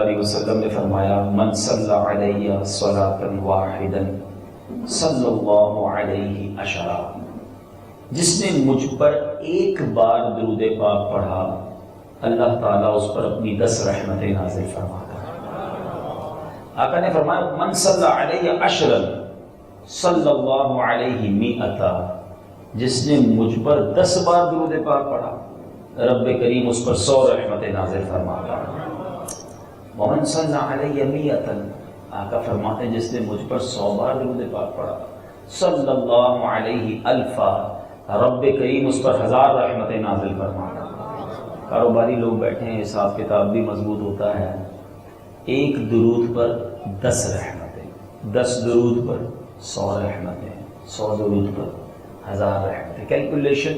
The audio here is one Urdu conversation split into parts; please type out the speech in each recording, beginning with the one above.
علیہ وسلم نے فرمایا من صلی علیہ صلاۃ واحدا صلی اللہ علیہ عشرا، جس نے مجھ پر ایک بار درود پاک پڑھا اللہ تعالیٰ اس پر اپنی 10 رحمتیں نازل فرماتا ہے۔ آقا نے فرمایا من صلی علیہ عشرا صلی اللہ علیہ مئتا، جس نے مجھ پر 10 بار درود پاک پڑھا رب کریم اس پر 100 رحمتیں نازل فرماتا ہے۔ ومن صلی علیہ مئتا، آقا فرماتے ہیں جس نے مجھ پر 100 بار درود پاک پڑھا صلی اللہ علیہ الفا، رب کریم اس پر 1000 رحمتیں نازل فرماتا ہے۔ کاروباری لوگ بیٹھے ہیں، حساب کتاب بھی مضبوط ہوتا ہے۔ ایک درود پر 10 رحمتیں، 10 درود پر 100 رحمتیں، 100 درود پر 1000 رحمتیں۔ کیلکولیشن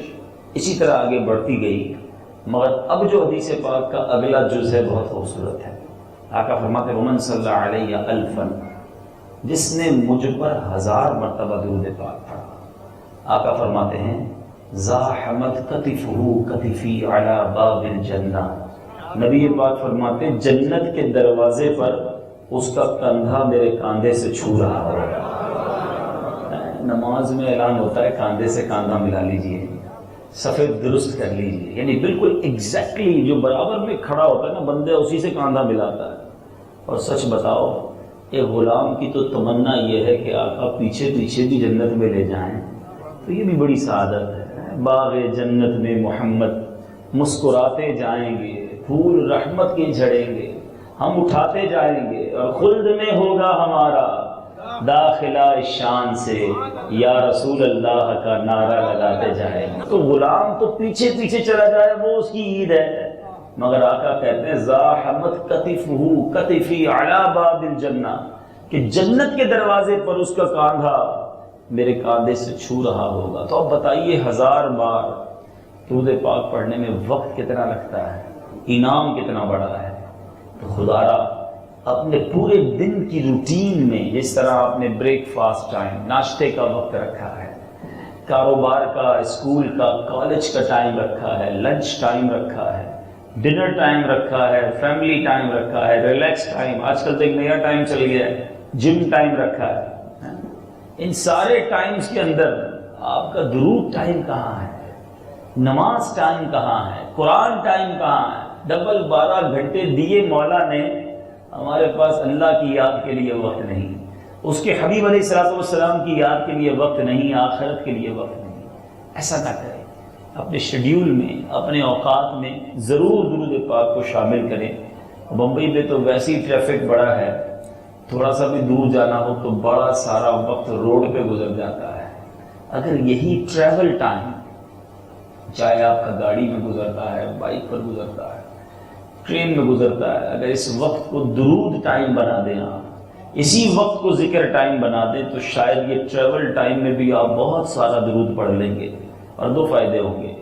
اسی طرح آگے بڑھتی گئی، مگر اب جو حدیث پاک کا اگلا جز ہے بہت خوبصورت ہے۔ آقا فرماتے ہیں ومن صلی علیہ الفا، جس نے مجھ پر 1000 مرتبہ درود پاک پڑھا۔ آقا فرماتے ہیں زاحمت کتفہ کتفی علی باب الجنہ، نبی پاک فرماتے ہیں جنت کے دروازے پر اس کا کندھا میرے کاندھے سے چھو رہا ہوگا۔ نماز میں اعلان ہوتا ہے کاندھے سے کاندھا ملا لیجئے، سفید درست کر لیجئے، یعنی بالکل ایگزیکٹلی جو برابر میں کھڑا ہوتا ہے نا بندے، اسی سے کاندھا ملاتا ہے۔ اور سچ بتاؤ ایک غلام کی تو تمنا یہ ہے کہ آقا پیچھے پیچھے بھی جنت میں لے جائیں، تو یہ بھی بڑی سعادت ہے۔ باغ جنت میں محمد مسکراتے جائیں گے، پھول رحمت کے جھڑیں گے، ہم اٹھاتے جائیں گے، اور خلد میں ہوگا ہمارا داخلہ شان سے یا رسول اللہ کا نعرہ لگاتے جائیں گے۔ تو غلام تو پیچھے پیچھے چلا جائے وہ اس کی عید ہے، مگر آقا کہتے ہیں زاحمت کتفہ کتفی علی باب الجنہ، کہ جنت کے دروازے پر اس کا کاندھا میرے کاندھے سے چھو رہا ہوگا۔ تو اب بتائیے 1000 بار درود پاک پڑھنے میں وقت کتنا لگتا ہے، انعام کتنا بڑا ہے۔ تو خدا را اپنے پورے دن کی روٹین میں جس طرح آپ نے بریک فاسٹ ٹائم، ناشتے کا وقت رکھا ہے، کاروبار کا، اسکول کا، کالج کا ٹائم رکھا ہے، لنچ ٹائم رکھا ہے، ڈنر ٹائم رکھا ہے، فیملی ٹائم رکھا ہے، ریلیکس ٹائم، آج کل تو ایک نیا ٹائم چل گیا ہے، جم ٹائم رکھا ہے، ان سارے ٹائمز کے اندر آپ کا درود ٹائم کہاں ہے، نماز ٹائم کہاں ہے، قرآن ٹائم کہاں ہے؟ ڈبل 12 گھنٹے دیے مولا نے، ہمارے پاس اللہ کی یاد کے لیے وقت نہیں، اس کے حبیب علیہ الصلوۃ والسلام کی یاد کے لیے وقت نہیں، آخرت کے لیے وقت نہیں۔ ایسا نہ کریں، اپنے شیڈیول میں، اپنے اوقات میں ضرور درود پاک کو شامل کریں۔ بمبئی میں تو ویسی ٹریفک بڑا ہے، تھوڑا سا بھی دور جانا ہو تو بڑا سارا وقت روڈ پہ گزر جاتا ہے۔ اگر یہی ٹریول ٹائم، چاہے آپ کا گاڑی میں گزرتا ہے، بائک پر گزرتا ہے، ٹرین میں گزرتا ہے، اگر اس وقت کو درود ٹائم بنا دیں، آپ اسی وقت کو ذکر ٹائم بنا دیں، تو شاید یہ ٹریول ٹائم میں بھی آپ بہت سارا درود پڑھ لیں گے، اور 2 فائدے ہوں گے۔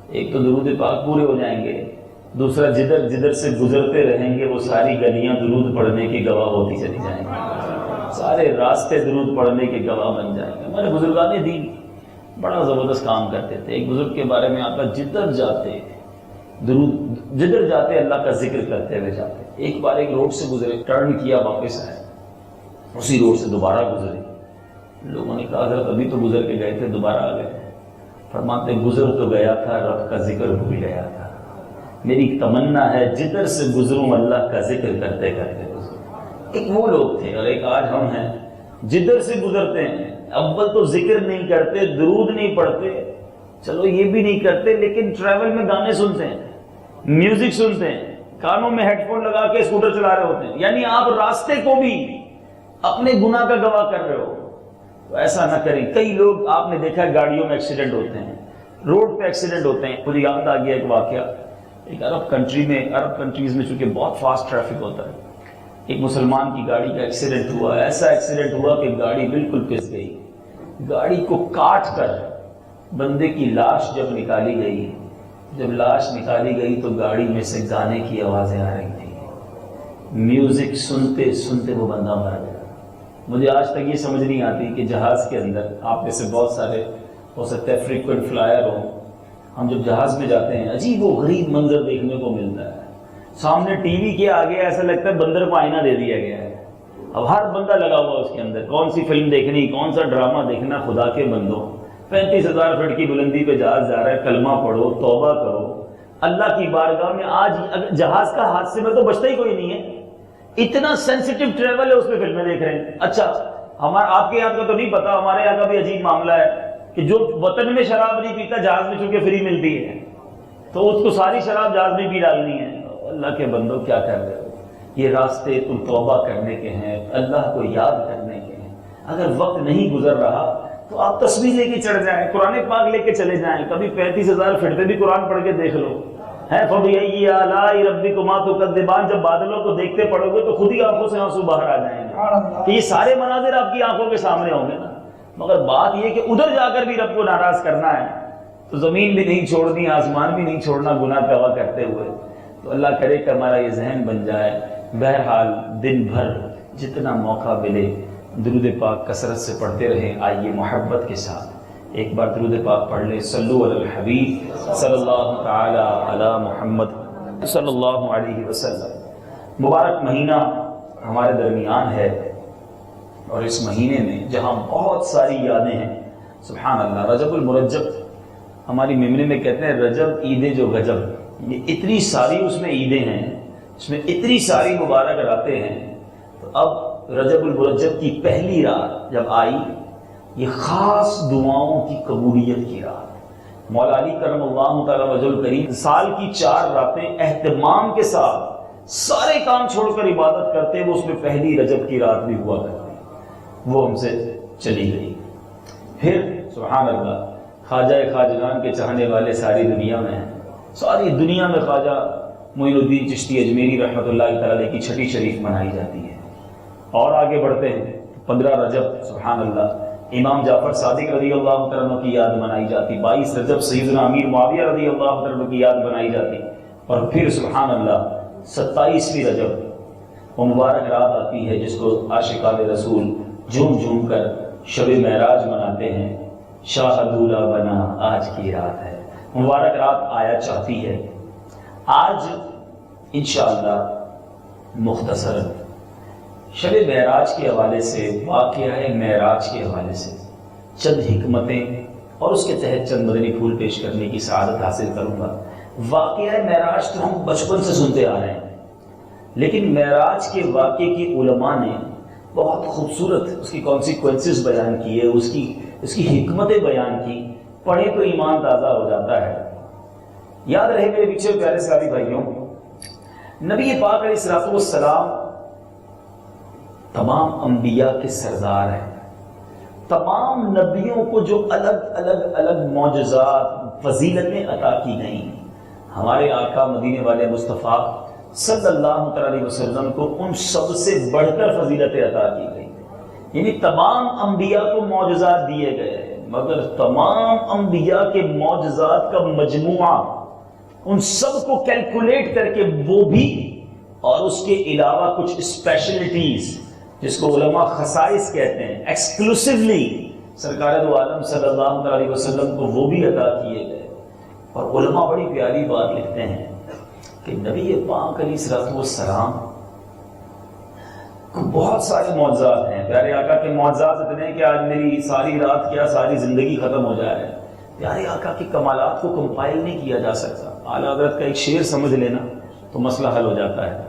ایک تو درود پاک پورے ہو جائیں گے، دوسرا جدھر جدھر سے گزرتے رہیں گے وہ ساری گلیاں درود پڑھنے کی گواہ ہوتی چلی جائیں گی، سارے راستے درود پڑھنے کے گواہ بن جائیں گے۔ ہمارے بزرگان دین بڑا زبردست کام کرتے تھے۔ ایک بزرگ کے بارے میں آتا جدھر جاتے درود، جدھر جاتے اللہ کا ذکر کرتے ہوئے جاتے۔ ایک بار ایک روڈ سے گزرے، ٹرن کیا، واپس آئے، اسی روڈ سے دوبارہ گزرے۔ لوگوں نے کہا حضرت ابھی تو گزر کے گئے تھے، دوبارہ آ گئے۔ فرماتے گزر تو گیا تھا، رب کا ذکر بھول گیا تھا۔ میری تمنا ہے جدھر سے گزروں اللہ کا ذکر کرتے کرتے گزروں۔ ایک وہ لوگ تھے، اور ایک آج ہم ہیں، جدھر سے گزرتے ہیں اول تو ذکر نہیں کرتے، درود نہیں پڑھتے، چلو یہ بھی نہیں کرتے، لیکن ٹریول میں گانے سنتے ہیں، میوزک سنتے ہیں، کانوں میں ہیڈ فون لگا کے اسکوٹر چلا رہے ہوتے ہیں، یعنی آپ راستے کو بھی اپنے گناہ کا گواہ کر رہے ہو۔ تو ایسا نہ کریں۔ کئی لوگ آپ نے دیکھا گاڑیوں میں ایکسیڈنٹ ہوتے ہیں، روڈ پہ ایکسیڈنٹ ہوتے ہیں۔ مجھے یاد آ گیا ایک واقعہ، ایک عرب کنٹریز میں چونکہ بہت فاسٹ ٹریفک ہوتا ہے، ایک مسلمان کی گاڑی کا ایکسیڈنٹ ہوا۔ ایسا ایکسیڈنٹ ہوا کہ گاڑی بالکل پس گئی، گاڑی کو کاٹ کر بندے کی لاش جب نکالی گئی، جب لاش نکالی گئی تو گاڑی میں سے گانے کی آوازیں آ رہی تھیں، میوزک سنتے سنتے وہ بندہ مر گیا۔ مجھے آج تک یہ سمجھ نہیں آتی کہ جہاز کے اندر، آپ میں سے بہت سارے ہو سکتا ہے فریکوینٹ فلائر ہوں، ہم جب جہاز میں جاتے ہیں عجیب و غریب منظر دیکھنے کو ملتا ہے۔ سامنے ٹی وی کے آگے ایسا لگتا ہے بندر کو آئینہ دے دیا گیا ہے. اب ہر بندہ لگا ہوا اس کے اندر، کون سی فلم دیکھنی، کون سا ڈرامہ دیکھنا. خدا کے بندو 35,000 فٹ کی بلندی پہ جہاز جا رہا ہے، کلمہ پڑھو، توبہ کرو اللہ کی بارگاہ میں. آج جہاز کا حادثے میں تو بچتا ہی کوئی نہیں ہے، اتنا سینسیٹیو ٹریول ہے، اس میں فلمیں دیکھ رہے ہیں. اچھا آپ کے یہاں کا تو نہیں پتا، ہمارے یہاں کا بھی عجیب معاملہ ہے کہ جو وطن میں شراب نہیں پیتا جہاز میں چونکہ فری ملتی ہے تو اس کو ساری شراب جہاز میں پی ڈالنی ہے. اللہ کے بندو کیا کر رہے ہو؟ یہ راستے تم توبہ کرنے کے ہیں، اللہ کو یاد کرنے کے ہیں. اگر وقت نہیں گزر رہا تو آپ تصویر لے کے چڑھ جائیں، قرآن پاک لے کے چلے جائیں. کبھی 35,000 فٹ پہ بھی قرآن پڑھ کے دیکھ لو ہے. فَبِأَيِّ آلَاءِ رَبِّكُمَا تُكَذِّبَانِ. جب بادلوں کو دیکھتے پڑھو گے تو خود ہی آنکھوں سے آنسو باہر آ جائیں گے کہ یہ سارے مناظر آپ کی آنکھوں کے سامنے ہوں گے نا. مگر بات یہ کہ ادھر جا کر بھی رب کو ناراض کرنا ہے تو زمین بھی نہیں چھوڑنی، آسمان بھی نہیں چھوڑنا گناہ توبہ کرتے ہوئے. تو اللہ کرے کہ ہمارا یہ ذہن بن جائے. بہرحال دن بھر جتنا موقع ملے درود پاک کثرت سے پڑھتے رہیں. آئیے محبت کے ساتھ ایک بار درود پاک پڑھ لیں. صلو علی الحبیب صلی اللہ تعالی علی محمد صلی اللہ علیہ وسلم. مبارک مہینہ ہمارے درمیان ہے اور اس مہینے میں جہاں بہت ساری یادیں ہیں، سبحان اللہ. رجب المرجب ہماری میموری میں کہتے ہیں رجب عید جو گجب. یہ اتنی ساری اس میں عیدیں ہیں، اس میں اتنی ساری مبارک راتیں ہیں. تو اب رجب المرجب کی پہلی رات جب آئی، یہ خاص دعاؤں کی قبولیت کی رات. مولا علی کرم اللہ تعالی وجہ الکریم سال کی 4 راتیں اہتمام کے ساتھ سارے کام چھوڑ کر عبادت کرتے، وہ اس میں پہلی رجب کی رات بھی ہوا کرتی. وہ ہم سے چلی گئی. پھر سبحان اللہ خواجہ خواجگان کے چاہنے والے ساری دنیا میں ہیں. ساری دنیا میں خواجہ معین الدین چشتی اجمیری رحمۃ اللہ تعالی کی چھٹی شریف منائی جاتی ہے. اور آگے بڑھتے ہیں 15 رجب سبحان اللہ امام جعفر صادق رضی اللہ عنہ کی یاد منائی جاتی. 22 رجب سیدنا امیر معاویہ رضی اللہ عنہ کی یاد منائی جاتی. اور پھر سبحان اللہ 27ویں رجب وہ مبارک رات آتی ہے جس کو عاشقان رسول جھوم جھوم کر شب معراج مناتے ہیں. شاہ دولہ بنا آج کی رات ہے. مبارک رات آیا چاہتی ہے. آج انشاءاللہ مختصر شب معراج کے حوالے سے، واقعہ معراج کے حوالے سے چند حکمتیں اور اس کے تحت چند مدنی پھول پیش کرنے کی سعادت حاصل کروں گا. واقعہ معراج تو ہم بچپن سے سنتے آ رہے ہیں، لیکن معراج کے واقعے کی علماء نے بہت خوبصورت اس کی کانسیکوینسز بیان کیے، اس کی حکمتیں بیان کی. پڑھیں تو ایمان تازہ ہو جاتا ہے. یاد رہے میرے پیچھے پیارے ساری بھائیوں، نبی پاک علیہ السلام تمام انبیاء کے سردار ہیں. تمام نبیوں کو جو الگ معجزات فضیلتیں عطا کی گئیں، ہمارے آقا مدینے والے مصطفیٰ صلی اللہ علیہ وسلم کو ان سب سے بڑھ کر فضیلتیں عطا کی گئی. یعنی تمام انبیاء کو معجزات دیے گئے، مگر تمام انبیاء کے معجزات کا مجموعہ ان سب کو کیلکولیٹ کر کے وہ بھی اور اس کے علاوہ کچھ اسپیشلٹیز جس کو علماء خصائص کہتے ہیں، ایکسکلوسیولی سرکار دو عالم صلی اللہ علیہ وسلم کو وہ بھی عطا کیے گئے. اور علماء بڑی پیاری بات لکھتے ہیں کہ نبی پاک علیہ السلام کو بہت سارے معجزات ہیں. پیارے آقا کے معجزات اتنے ہیں کہ آج میری ساری رات کیا ساری زندگی ختم ہو جائے. پیارے آقا کے کمالات کو کمپائل نہیں کیا جا سکتا. اعلیٰ حضرت کا ایک شعر سمجھ لینا تو مسئلہ حل ہو جاتا ہے.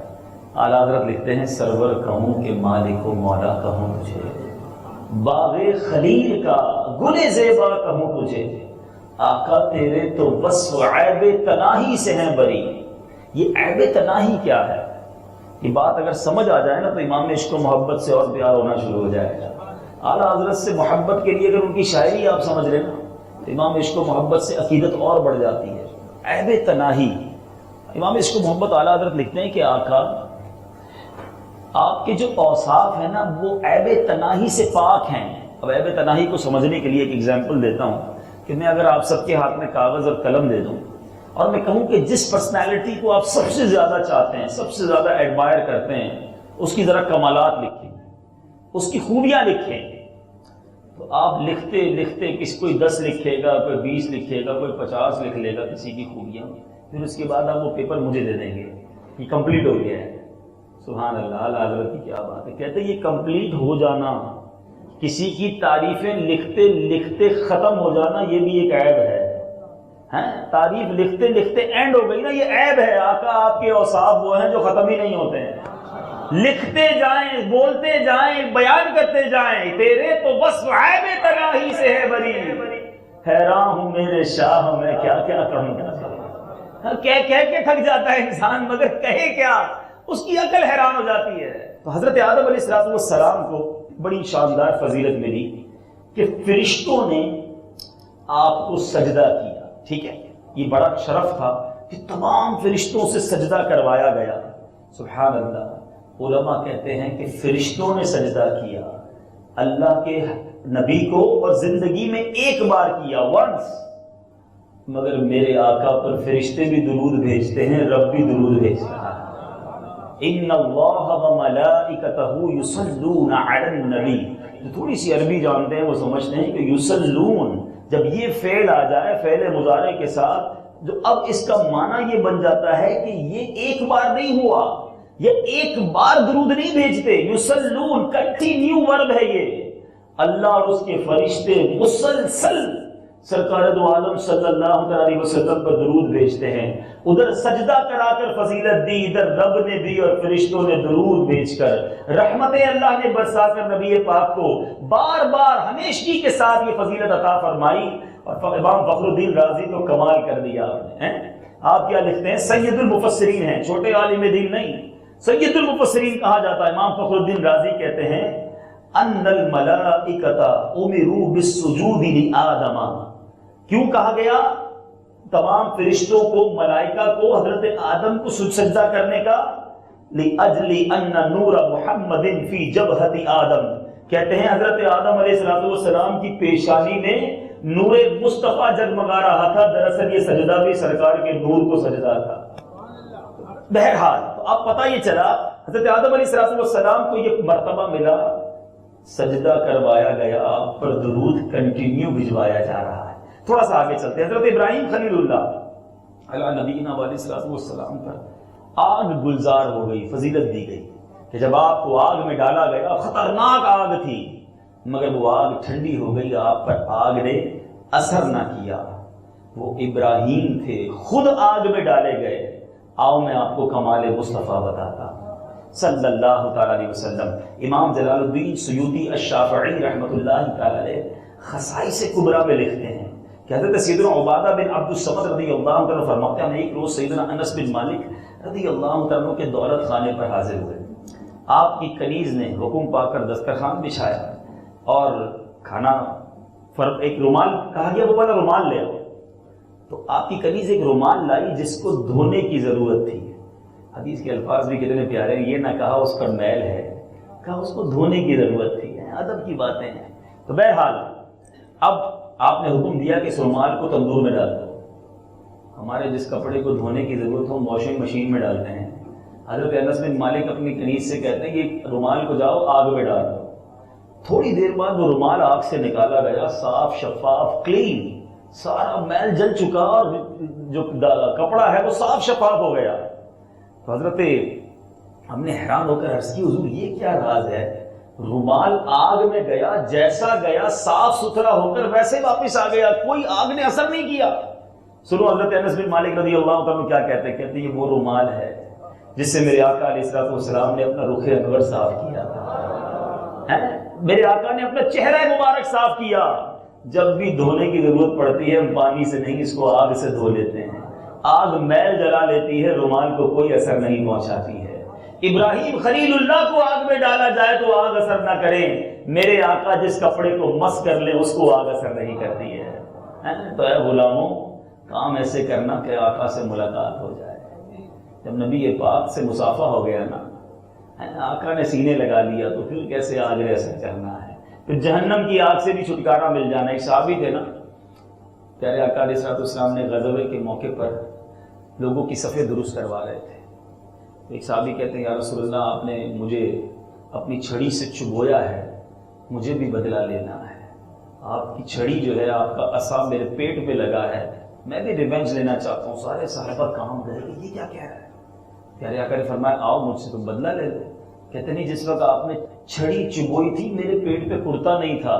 اعلیٰ حضرت لکھتے ہیں سرور کہوں کہ مالک و مولا کہوں تجھے، باغ خلیل کا گل زیبا کہوں تجھے، آقا تیرے تو وصف عیب تناہی سے ہیں بری. یہ عیب تناہی کیا ہے؟ یہ بات اگر سمجھ آ جائے نا تو امام عشق و محبت سے اور پیار ہونا شروع ہو جائے گا. اعلیٰ حضرت سے محبت کے لیے اگر ان کی شاعری آپ سمجھ لیں نا تو امام عشق و محبت سے عقیدت اور بڑھ جاتی ہے. عیب تناہی، امام عشق و محبت اعلیٰ حضرت لکھتے ہیں کہ آقا آپ کے جو اوصاف ہیں نا وہ عیب تناہی سے پاک ہیں. اب عیب تناہی کو سمجھنے کے لیے ایک ایگزامپل دیتا ہوں کہ میں اگر آپ سب کے ہاتھ میں کاغذ اور قلم دے دوں اور میں کہوں کہ جس پرسنالٹی کو آپ سب سے زیادہ چاہتے ہیں، سب سے زیادہ ایڈمائر کرتے ہیں، اس کی ذرا کمالات لکھیں، اس کی خوبیاں لکھیں، تو آپ لکھتے لکھتے کوئی 10 لکھے گا، کوئی 20 لکھے گا، کوئی 50 لکھ لے گا کسی کی خوبیاں. پھر اس کے بعد آپ وہ پیپر مجھے دے دیں گے یہ کمپلیٹ ہو گیا ہے. سبحان اللہ، اعلیٰ حضرت کی کیا بات ہے. کہتے ہیں یہ کمپلیٹ ہو جانا، کسی کی تعریفیں لکھتے لکھتے ختم ہو جانا، یہ بھی ایک عیب ہے. تعریف لکھتے لکھتے اینڈ ہو گئی نا، یہ عیب ہے. آقا آپ کے اوصاف وہ ہیں جو ختم ہی نہیں ہوتے ہیں. لکھتے جائیں، بولتے جائیں، بیان کرتے جائیں، تیرے تو بس عیب تناہی سے ہے بری. حیران ہوں میرے شاہ میں کیا کیا کہوں گا. کہہ کے تھک جاتا ہے انسان، مگر کہے کیا، اس کی عقل حیران ہو جاتی ہے. تو حضرت آدم علیہ السلام کو بڑی شاندار فضیلت ملی کہ فرشتوں نے آپ کو سجدہ کیا. ٹھیک ہے، یہ بڑا شرف تھا کہ تمام فرشتوں سے سجدہ کروایا گیا. سبحان اللہ. علماء کہتے ہیں کہ فرشتوں نے سجدہ کیا اللہ کے نبی کو، اور زندگی میں ایک بار کیا، ونس. مگر میرے آقا پر فرشتے بھی درود بھیجتے ہیں، رب بھی درود بھیجتا ہے. ان اللہ وملائکتہ یصلون علی النبی. جو تھوڑی سی عربی جانتے ہیں وہ سمجھتے ہیں کہ یصلون جب یہ فعل آ جائے فعل مضارع کے ساتھ، جو اب اس کا معنی یہ بن جاتا ہے کہ یہ ایک بار نہیں ہوا، یہ ایک بار درود نہیں بھیجتے. یصلون کنٹینیو ورب ہے یہ. اللہ اور اس کے فرشتے مسلسل سرکار دو عالم صلی اللہ علیہ وسلم پر درود بھیجتے ہیں. ادھر سجدہ کرا کر فضیلت دی، ادھر رب نے بھی اور فرشتوں نے درود بھیج کر رحمت اللہ نے برسا کر نبی پاک کو بار بار ہمیشگی کے ساتھ یہ فضیلت عطا فرمائی. اور امام فخر الدین رازی تو کمال کر دیا آپ نے. آپ کیا لکھتے ہیں؟ سید المفسرین ہیں، چھوٹے عالم دین نہیں، سید المفسرین کہا جاتا ہے. امام فخر الدین رازی کہتے ہیں ان الملائکۃ امروا بالسجود لآدم. کیوں کہا گیا تمام فرشتوں کو، ملائکہ کو، حضرت آدم کو سجدہ کرنے کا؟ لأجل ان نور محمد فی جبہۃ آدم. کہتے ہیں حضرت آدم علیہ السلام کی پیشانی میں نور مصطفیٰ جگمگا رہا تھا. دراصل یہ سجدہ بھی سرکار کے نور کو سجدہ تھا. بہرحال تو اب پتہ یہ چلا حضرت آدم علیہ السلام کو یہ مرتبہ ملا، سجدہ کروایا گیا، آپ پر درود کنٹینیو بھجوایا جا رہا ہے. تھوڑا سا آگے چلتے ہیں. حضرت ابراہیم خلیل اللہ علیہ نبینا علیہ السلام پر آگ گلزار ہو گئی، فضیلت دی گئی کہ جب آپ کو آگ میں ڈالا گیا، خطرناک آگ تھی، مگر وہ آگ ٹھنڈی ہو گئی، آپ پر آگ نے اثر نہ کیا. وہ ابراہیم تھے، خود آگ میں ڈالے گئے. آؤ میں آپ کو کمال مصطفیٰ بتاتا ہوں صلی اللہ تعالی علیہ وسلم. امام جلال الدین سیوطی الشافعی رحمۃ اللہ تعالی علیہ خصائص کبریٰ میں لکھتے ہیں کہ حضرت سیدنا عبادہ بن عبد الصمد رضی اللہ عنہ فرماتے ہیں ایک روز سیدنا انس بن مالک رضی اللہ عنہ کے دولت خانے پر حاضر ہوئے. آپ کی کنیز نے حکم پا کر دسترخوان بچھایا اور کھانا ایک رومال کہا گیا، وہ والا رومال لے آؤ. تو آپ کی کنیز ایک رومال لائی جس کو دھونے کی ضرورت تھی. حدیث کے الفاظ بھی کتنے پیارے ہیں. یہ نہ کہا اس پر میل ہے، کہا اس کو دھونے کی ضرورت تھی. ادب کی باتیں ہیں. تو بہرحال اب آپ نے حکم دیا کہ اس رومال کو تندور میں ڈال دو. ہمارے جس کپڑے کو دھونے کی ضرورت ہو واشنگ مشین میں ڈالتے ہیں. حضرت انس بن مالک اپنی کنیز سے کہتے ہیں کہ رومال کو جاؤ آگ میں ڈال دو. تھوڑی دیر بعد وہ رومال آگ سے نکالا گیا، صاف شفاف کلین، سارا میل جل چکا اور جو کپڑا ہے وہ صاف شفاف ہو گیا. تو حضرت ہم نے حیران ہو کر عرض کی حضور یہ کیا راز ہے؟ رومال آگ میں گیا، جیسا گیا صاف ستھرا ہو کر ویسے واپس آ گیا، کوئی آگ نے اثر نہیں کیا. سنو حضرت انس بن مالک رضی اللہ عنہ کیا کہتے ہیں. کہتے ہیں یہ وہ رومال ہے جس سے میرے آقا علیہ السلام نے اپنا رخ انور صاف کیا تھا. میرے آقا نے اپنا چہرہ مبارک صاف کیا. جب بھی دھونے کی ضرورت پڑتی ہے ہم پانی سے نہیں، اس کو آگ سے دھو لیتے ہیں. آگ میل جلا لیتی ہے، رومال کو کوئی اثر نہیں پہنچاتی ہے. ابراہیم خلیل اللہ کو آگ میں ڈالا جائے تو آگ اثر نہ کرے، میرے آقا جس کپڑے کو مس کر لے اس کو آگ اثر نہیں کرتی ہے. تو اے غلاموں کام ایسے کرنا کہ آقا سے ملاقات ہو جائے. جب نبی پاک سے مصافحہ ہو گیا نا، آقا نے سینے لگا لیا تو پھر کیسے آگ اثر کرنا ہے. پھر جہنم کی آگ سے بھی چھٹکارا مل جانا. ایک صحابی تھے نا، پیارے آقا علیہ السلام نے غزوے کے موقع پر لوگوں کی صفیں درست کروا رہے تھے. ایک صحابی کہتے ہیں یا رسول اللہ آپ نے مجھے اپنی چھڑی سے چبویا ہے، مجھے بھی بدلہ لینا ہے. آپ کی چھڑی جو ہے، آپ کا عصا میرے پیٹ پہ لگا ہے، میں بھی ریونج لینا چاہتا ہوں. سارے صحابہ کام گئے، یہ کیا کہہ رہا ہے؟ پیارے آقا نے فرمایا آؤ مجھ سے تم بدلہ لے لو. کہتے نہیں جس وقت آپ نے چھڑی چبوئی تھی میرے پیٹ پہ کرتا نہیں تھا،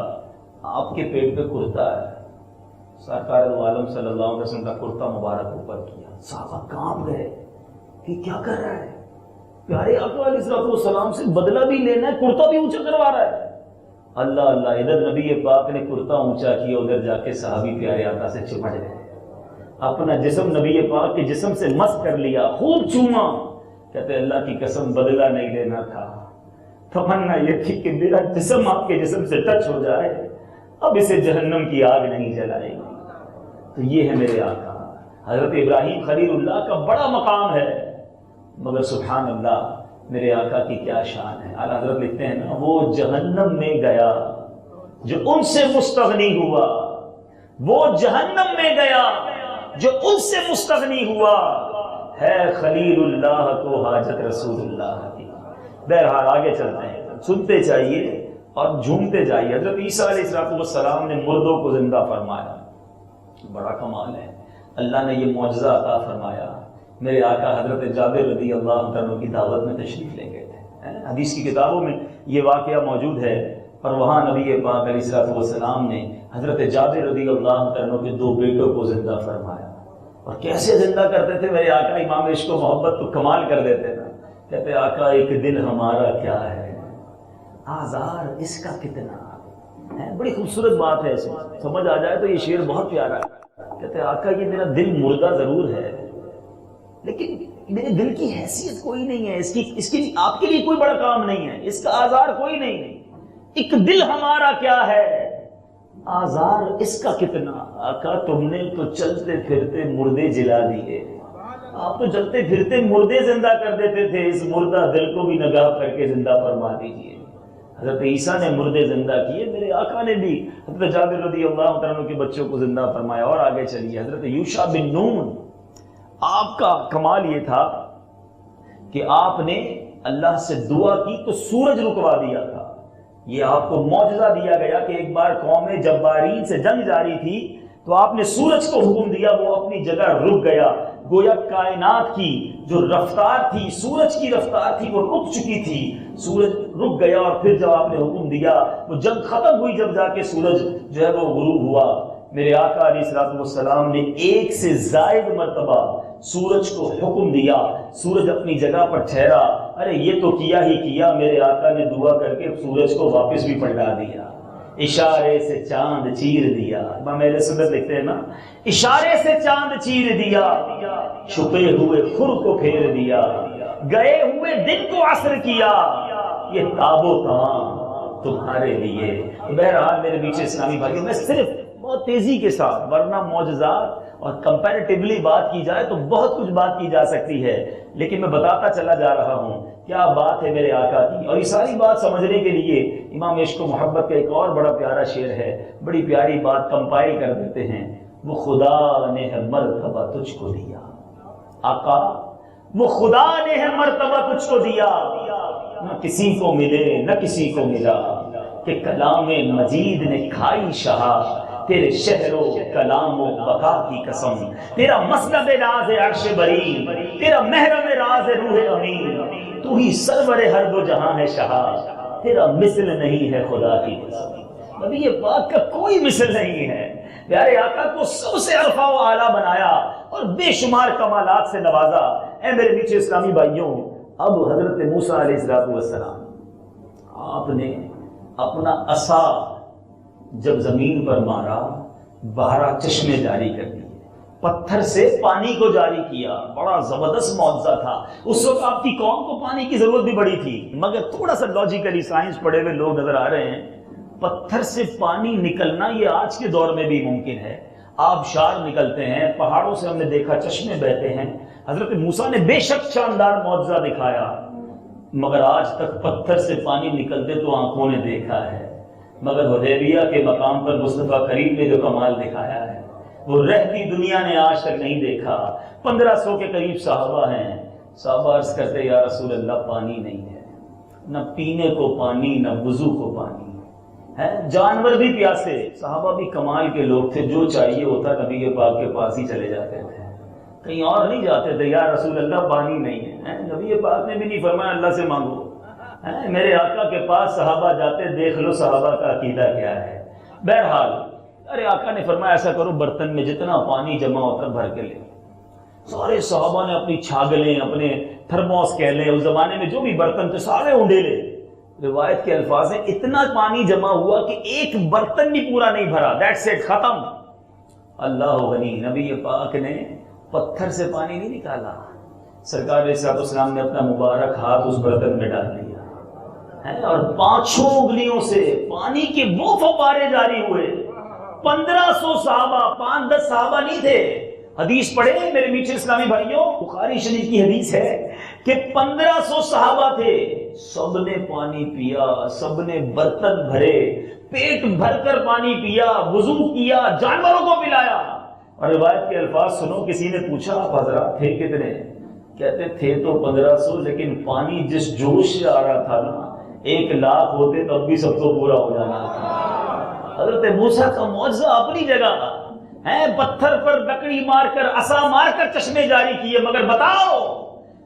آپ کے پیٹ پہ کرتا ہے. سرکار دو عالم صلی اللہ علیہ وسلم کا کرتا مبارک اوپر کیا. صحابہ کانپ گئے کہ کیا کر رہا ہے؟ پیارے آقا علیہ السلام سے بدلہ بھی لینا ہے، کرتا بھی اونچا کروا رہا ہے. اللہ اللہ، ادھر نبی پاک نے کرتا اونچا کیا، ادھر جا کے صحابی پیارے آقا سے چپٹ گئے. اپنا جسم نبی پاک کے جسم سے مس کر لیا، خوب چوما. کہتے اللہ کی قسم بدلہ نہیں لینا تھا، تمنا یہ تھی کہ میرا جسم آپ کے جسم سے ٹچ ہو جائے، اب اسے جہنم کی آگ نہیں جلائے گی. تو یہ ہے میرے آقا. حضرت ابراہیم خلیل اللہ کا بڑا مقام ہے، مگر سبحان اللہ میرے آقا کی کیا شان ہے. اعلیٰ حضرت لکھتے ہیں نا، وہ جہنم میں گیا جو ان سے مستغنی ہوا، وہ جہنم میں گیا جو ان سے مستغنی ہوا، ہے خلیل اللہ کو حاجت رسول اللہ کی. بہرحال آگے چلتے ہیں، سنتے چاہیے اور جھومتے جائیے. حضرت عیسیٰ علیہ السلام نے مردوں کو زندہ فرمایا، بڑا کمال ہے. اللہ نے یہ معجزہ عطا فرمایا. میرے آقا حضرت جابر رضی اللہ عنہ کی دعوت میں تشریف لے گئے تھے. حدیث کی کتابوں میں یہ واقعہ موجود ہے، اور وہاں نبی پاک علیہ السلام نے حضرت جابر رضی اللہ عنہ کے 2 بیٹوں کو زندہ فرمایا. اور کیسے زندہ کرتے تھے میرے آقا امام عشق و محبت تو کمال کر دیتے نا. کہتے آقا ایک دل ہمارا کیا ہے، آزار اس کا کتنا ہے. بڑی خوبصورت بات ہے، سمجھ آ جائے تو یہ شعر بہت پیارا ہے. کہتے آقا یہ میرا دل مردہ ضرور ہے، لیکن میرے دل کی حیثیت کوئی نہیں ہے، اس کی آپ کے لیے کوئی بڑا کام نہیں ہے، اس کا آزار کوئی نہیں ہے. ایک دل ہمارا کیا ہے، آزار اس کا کتنا. آقا تم نے تو چلتے پھرتے مردے جلا دیے، آپ تو چلتے پھرتے مردے زندہ کر دیتے تھے، اس مردہ دل کو بھی نگاہ کر کے زندہ فرما دیجیے. حضرت عیسیٰ نے مردے زندہ کیے، میرے آقا نے بھی حضرت جابر رضی اللہ عنہ کے بچوں کو زندہ فرمایا. اور آگے چلیے، حضرت یوشع بن نون، آپ کا کمال یہ تھا کہ آپ نے اللہ سے دعا کی تو سورج رکوا دیا تھا. یہ آپ کو معجزہ دیا گیا کہ ایک بار قوم جبارین سے جنگ جاری تھی تو آپ نے سورج کو حکم دیا، وہ اپنی جگہ رک گیا. گویا کائنات کی جو رفتار تھی، سورج کی رفتار تھی، وہ رک چکی تھی. سورج رک گیا اور پھر جب آپ نے حکم دیا، وہ جنگ ختم ہوئی، جب جا کے سورج جو ہے وہ غروب ہوا. میرے آقا علیہ السلام نے 1 سے زائد مرتبہ سورج کو حکم دیا، سورج اپنی جگہ پر ٹھہرا. ارے یہ تو کیا ہی کیا، میرے آقا نے دعا کر کے سورج کو واپس بھی پلٹا دیا. اشارے سے چاند چیر دیا. میرے سنت لکھتے ہیں نا، اشارے سے چاند چیر دیا، چھپے ہوئے خور کو پھیر دیا، گئے ہوئے دن کو عصر کیا، یہ تاب و تمام تمہارے لیے. بہرحال میرے بیچ اسلامی بھائیوں، میں صرف بہت تیزی کے ساتھ، ورنہ معجزات اور کمپیریٹیولی بات کی جائے تو بہت کچھ بات کی جا سکتی ہے، لیکن میں بتاتا چلا جا رہا ہوں کیا بات ہے میرے آقا کی. اور یہ ساری بات سمجھنے کے لیے امام عشق و محبت کا ایک اور بڑا پیارا شعر ہے، بڑی پیاری بات کمپائل کر دیتے ہیں. وہ خدا نے ہے مرتبہ تجھ کو دیا، آقا وہ خدا نے ہے مرتبہ تجھ کو دیا، نہ کسی کو ملے نہ کسی کو ملا، کہ کلام مجید نے کھائی شہا، تیرے شہر و کلام و بقا کی قسم، تیرا مسند راز عرش بری، تیرا محرم راز روح امین، تو ہی سرور ہر دو جہاں ہے شہا، تیرا مثل نہیں ہے خدا کی قسم. نبی یہ پاک کا کوئی مثل نہیں ہے. پیارے آقا کو سب سے عرفہ و اعلیٰ بنایا اور بے شمار کمالات سے نوازا. اے میرے پیچھے اسلامی بھائیوں، اب حضرت موسیٰ علیہ السلام، آپ نے اپنا عصا جب زمین پر مارا، 12 چشمے جاری کر دیے، پتھر سے پانی کو جاری کیا. بڑا زبردست معجزہ تھا. اس وقت آپ کی قوم کو پانی کی ضرورت بھی بڑی تھی، مگر تھوڑا سا لاجیکلی سائنس پڑھے ہوئے لوگ نظر آ رہے ہیں، پتھر سے پانی نکلنا یہ آج کے دور میں بھی ممکن ہے. آبشار نکلتے ہیں پہاڑوں سے، ہم نے دیکھا چشمے بہتے ہیں. حضرت موسیٰ نے بے شک شاندار معجزہ دکھایا، مگر آج تک پتھر سے پانی نکلتے تو آنکھوں نے دیکھا ہے. مگر حدیبیہ کے مقام پر مصطفیٰ کریم نے جو کمال دکھایا ہے وہ رہتی دنیا نے آج تک نہیں دیکھا. 1500 کے قریب صحابہ ہیں. صحابہ عرض کرتے یا رسول اللہ پانی نہیں ہے، نہ پینے کو پانی نہ وضو کو پانی ہے، جانور بھی پیاسے. صحابہ بھی کمال کے لوگ تھے، جو چاہیے ہوتا نبی پاک کے پاس ہی چلے جاتے تھے، کہیں اور نہیں جاتے تھے. یا رسول اللہ پانی نہیں ہے. نبی پاک نے بھی نہیں فرمایا اللہ سے مانگو. میرے آقا کے پاس صحابہ جاتے، دیکھ لو صحابہ کا عقیدہ کیا ہے. بہرحال ارے آقا نے فرمایا ایسا کرو برتن میں جتنا پانی جمع ہوتا بھر کے لے. سارے صحابہ نے اپنی چھاگلیں، اپنے تھرموس کہہ لیں، اس زمانے میں جو بھی برتن تھے سارے اونڈے لے. روایت کے الفاظ ہیں اتنا پانی جمع ہوا کہ ایک برتن بھی پورا نہیں بھرا. دیٹس اٹ، ختم. اللہ غنی، نبی پاک نے پتھر سے پانی نہیں نکالا. سرکار علیہ الصلوۃ والسلام نے اپنا مبارک ہاتھ اس برتن میں ڈال دیا اور 5 انگلیوں سے پانی کے وہ فوارے جاری ہوئے. 1500 صحابہ، 5-10 صحابہ نہیں تھے. حدیث پڑھے میرے میٹھے اسلامی بھائیوں، بخاری شریف کی حدیث ہے کہ 1500 صحابہ تھے. سب نے پانی پیا، سب نے برتن بھرے، پیٹ بھر کر پانی پیا، وضو کیا، جانوروں کو پلایا. اور روایت کے الفاظ سنو، کسی نے پوچھا آپ حضرات تھے کتنے؟ کہتے تھے تو 1500، لیکن پانی جس جوش سے آ رہا تھا نا 1 لاکھ ہوتے تب بھی سب کو پورا ہو جانا تھا. حضرت موسیٰ کا معجزہ اپنی جگہ ہے، پتھر پر لکڑی مار کر، عصا مار کر چشمے جاری کیے. مگر بتاؤ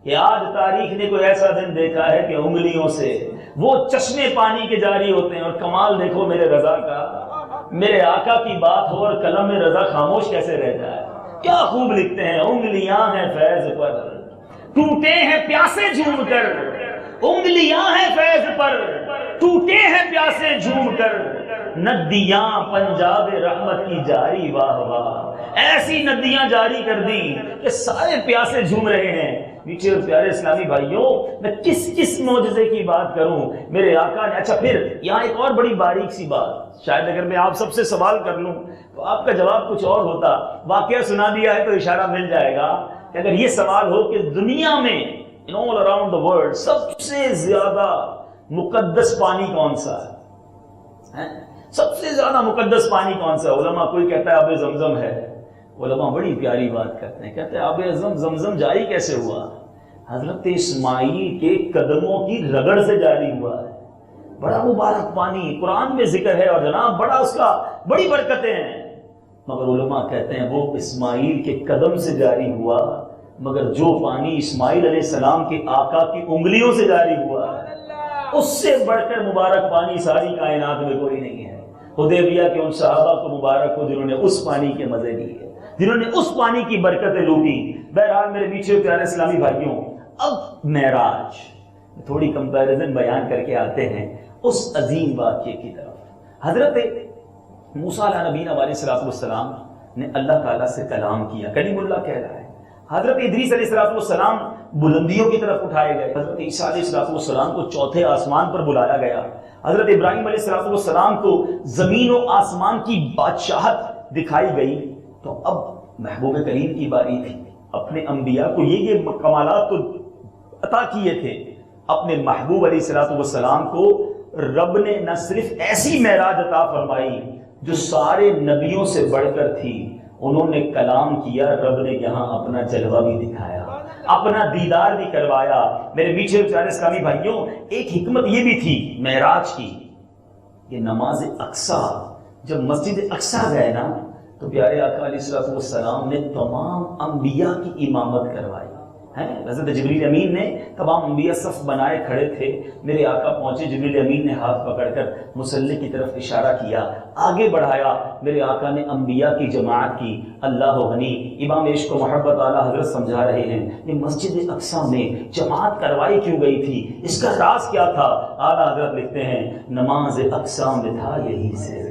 کہ آج تاریخ نے کوئی ایسا دن دیکھا ہے کہ انگلیوں سے وہ چشمے پانی کے جاری ہوتے ہیں؟ اور کمال دیکھو میرے رضا کا، میرے آقا کی بات ہو اور قلم میں رضا خاموش کیسے رہ جائے. کیا خوب لکھتے ہیں، انگلیاں ہیں فیض پر ٹوٹے ہیں پیاسے جھوم کر. انگلیاں ہیں فیض پر ٹوٹے ہیں پیاسے جھوم کر. ندیاں پنجاب رحمت کی جاری واہ واہ. ایسی ندیاں جاری کر دی کہ سارے پیاسے جھوم رہے ہیں. میٹھے اور پیارے اسلامی بھائیوں، میں کس معجزے کی بات کروں میرے آقا نے. اچھا پھر یہاں ایک اور بڑی باریک سی بات، شاید اگر میں آپ سب سے سوال کر لوں تو آپ کا جواب کچھ اور ہوتا. واقعہ سنا دیا ہے تو اشارہ مل جائے گا کہ اگر یہ سوال ہو کہ دنیا میں in all around the world سب سے زیادہ مقدس پانی کون سا ہے؟ سب سے زیادہ مقدس پانی کون سا ہے؟ علماء کوئی کہتا ہے آب زمزم ہے. علماء بڑی پیاری بات کرتے ہیں، کہتے ہیں آب زمزم جاری کیسے ہوا؟ حضرت اسماعیل کے قدموں کی رگڑ سے جاری ہوا ہے. بڑا مبارک پانی، قرآن میں ذکر ہے اور جناب بڑا اس کا بڑی برکتیں ہیں. مگر علماء کہتے ہیں وہ اسماعیل کے قدم سے جاری ہوا، مگر جو پانی اسماعیل علیہ السلام کے آقا کی انگلیوں سے جاری ہوا اس سے بڑھ کر مبارک پانی ساری کائنات میں کوئی نہیں ہے. حدیبیہ کے ان صحابہ کو مبارک ہو جنہوں نے اس پانی کے مزے لیے، جنہوں نے اس پانی کی برکتیں لوٹی. بہرحال میرے میٹھے پیارے اسلامی بھائیوں، اب معراج تھوڑی کمپیریزن بیان کر کے آتے ہیں اس عظیم واقعے کی طرف. حضرت موسیٰ علیہ نبینا علیہ السلام نے اللہ تعالیٰ سے کلام کیا، کلیم اللہ کہہ رہا ہے. حضرت ادریس علیہ السلام بلندیوں کی طرف اٹھائے گئے. حضرت عیسیٰ علیہ السلام کو چوتھے آسمان پر بلایا گیا. حضرت ابراہیم علیہ السلام کو زمین و آسمان کی بادشاہت دکھائی گئی. تو اب محبوب کریم کی باری تھی. اپنے انبیاء کو یہ کمالات تو عطا کیے تھے. اپنے محبوب علیہ السلام کو رب نے نہ صرف ایسی معراج عطا فرمائی جو سارے نبیوں سے بڑھ کر تھی، انہوں نے کلام کیا، رب نے یہاں اپنا جلوہ بھی دکھایا، اپنا دیدار بھی کروایا. میرے میٹھے پیارے اسلامی بھائیوں، ایک حکمت یہ بھی تھی معراج کی کہ نماز اقصیٰ، جب مسجد اقصیٰ گئے نا تو پیارے آقا علیہ السلام نے تمام انبیاء کی امامت کروائی. حضرت جبریل امین نے تمام انبیاء صف بنائے کھڑے تھے. میرے آقا پہنچے، جبریل امین نے ہاتھ پکڑ کر مصلی کی طرف اشارہ کیا، آگے بڑھایا. میرے آقا نے انبیاء کی جماعت کی. اللہ غنی، امام عشق و محبت اعلیٰ حضرت سمجھا رہے ہیں کہ مسجد اقصیٰ میں جماعت کروائی کیوں گئی تھی، اس کا راز کیا تھا. اعلیٰ حضرت لکھتے ہیں نماز اقصیٰ میں تھا یہی سے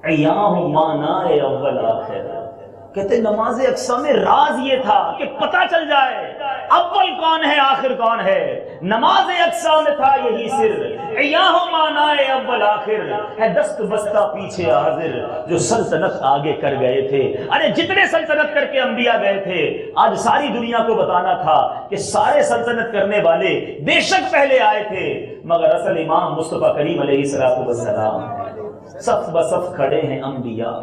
عیاں معنی اول آخر. کہتے نماز اقصیٰ میں راز یہ تھا کہ پتہ چل جائے اول کون ہے آخر کون ہے. نماز اقصیٰ میں تھا یہی سر عیاں معنی اول آخر. ہے دست بستہ پیچھے حاضر جو سلطنت آگے کر گئے تھے. ارے جتنے سلطنت کر کے انبیاء گئے تھے، آج ساری دنیا کو بتانا تھا کہ سارے سلطنت کرنے والے بے شک پہلے آئے تھے، مگر اصل امام مصطفیٰ کریم علیہ السلام ہے. صف بصف کھڑے ہیں انبیاء،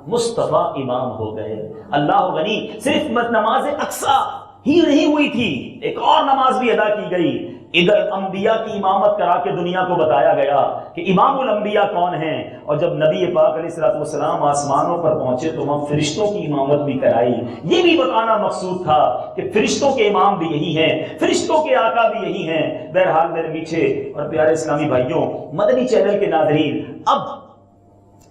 مصطفیٰ امام ہو گئے. اللہ غنی، صرف نماز اقصیٰ ہی نہیں ہوئی تھی، ایک اور نماز بھی ادا کی گئی. ادھر انبیاء کی امامت کرا کے دنیا کو بتایا گیا کہ امام الانبیاء کون ہیں، اور جب نبی پاک علیہ الصلوۃ والسلام آسمانوں پر پہنچے تو وہاں فرشتوں کی امامت بھی کرائی۔ یہ بھی بتانا مقصود تھا کہ فرشتوں کے امام بھی یہی ہیں، فرشتوں کے آقا بھی یہی ہیں۔ بہرحال میرے میٹھے اور پیارے اسلامی بھائیوں، مدنی چینل کے ناظرین، اب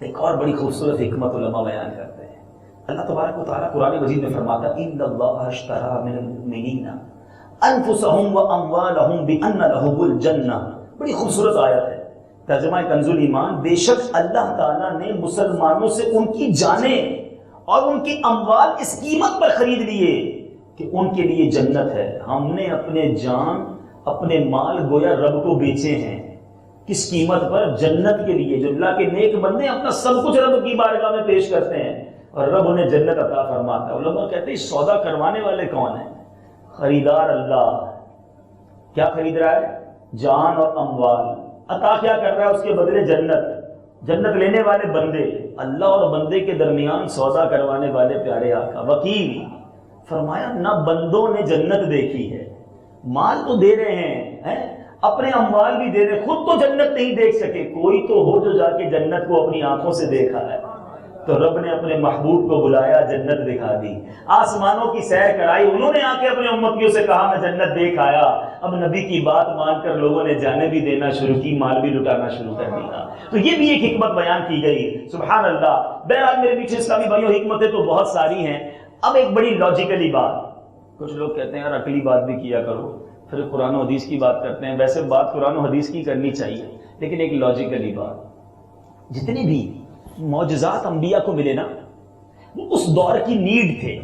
ایک اور بڑی خوبصورت حکمت علماء بیان کرتے ہیں۔ اللہ تبارک و تعالیٰ قرآن مجید میں فرماتا ہے ان اللہ اشترى من المؤمنین انفسهم واموالهم بان لهم الجنہ۔ بڑی خوبصورت آیت ہے، ترجمہ کنز الایمان۔ بے شک اللہ تعالیٰ نے مسلمانوں سے ان کی جانیں اور ان کی اموال اس قیمت پر خرید لیے کہ ان کے لیے جنت ہے۔ ہم نے اپنے جان اپنے مال گویا رب کو بیچے ہیں، کس قیمت پر؟ جنت کے لیے۔ جو اللہ کے نیک بندے اپنا سب کچھ رب کی بارگاہ میں پیش کرتے ہیں اور رب انہیں جنت عطا فرماتا ہے۔ علماء کہتے ہیں سودا کروانے والے کون ہیں؟ خریدار اللہ۔ کیا خرید رہا ہے؟ جان اور اموال۔ عطا کیا کر رہا ہے؟ اس کے بدلے جنت۔ جنت لینے والے بندے، اللہ اور بندے کے درمیان سودا کروانے والے پیارے آقا۔ وکیل فرمایا نہ بندوں نے جنت دیکھی ہے، مال تو دے رہے ہیں، اپنے اموال بھی دے رہے، خود تو جنت نہیں دیکھ سکے، کوئی تو ہو جو جا کے جنت کو اپنی آنکھوں سے دیکھا ہے۔ تو رب نے اپنے محبوب کو بلایا، جنت دکھا دی، آسمانوں کی سیر کرائی، انہوں نے آ کے اپنے امتیوں سے کہا میں جنت دیکھ آیا۔ اب نبی کی بات مان کر لوگوں نے جانیں بھی دینا شروع کی، مال بھی لٹانا شروع کر دیا۔ تو یہ بھی ایک حکمت بیان کی گئی، سبحان اللہ۔ بہرحال میرے پیچھے اسلامی بھائیوں، حکمتیں تو بہت ساری ہیں۔ اب ایک بڑی لاجیکلی بات، کچھ لوگ کہتے ہیں یار عقلی بات بھی کیا کرو، پھر قرآن و حدیث کی بات کرتے ہیں۔ ویسے بات قرآن و حدیث کی کرنی چاہیے، لیکن ایک لاجیکلی بات، جتنے بھی معجزات انبیاء کو ملے نا، وہ اس دور کی نیڈ تھے،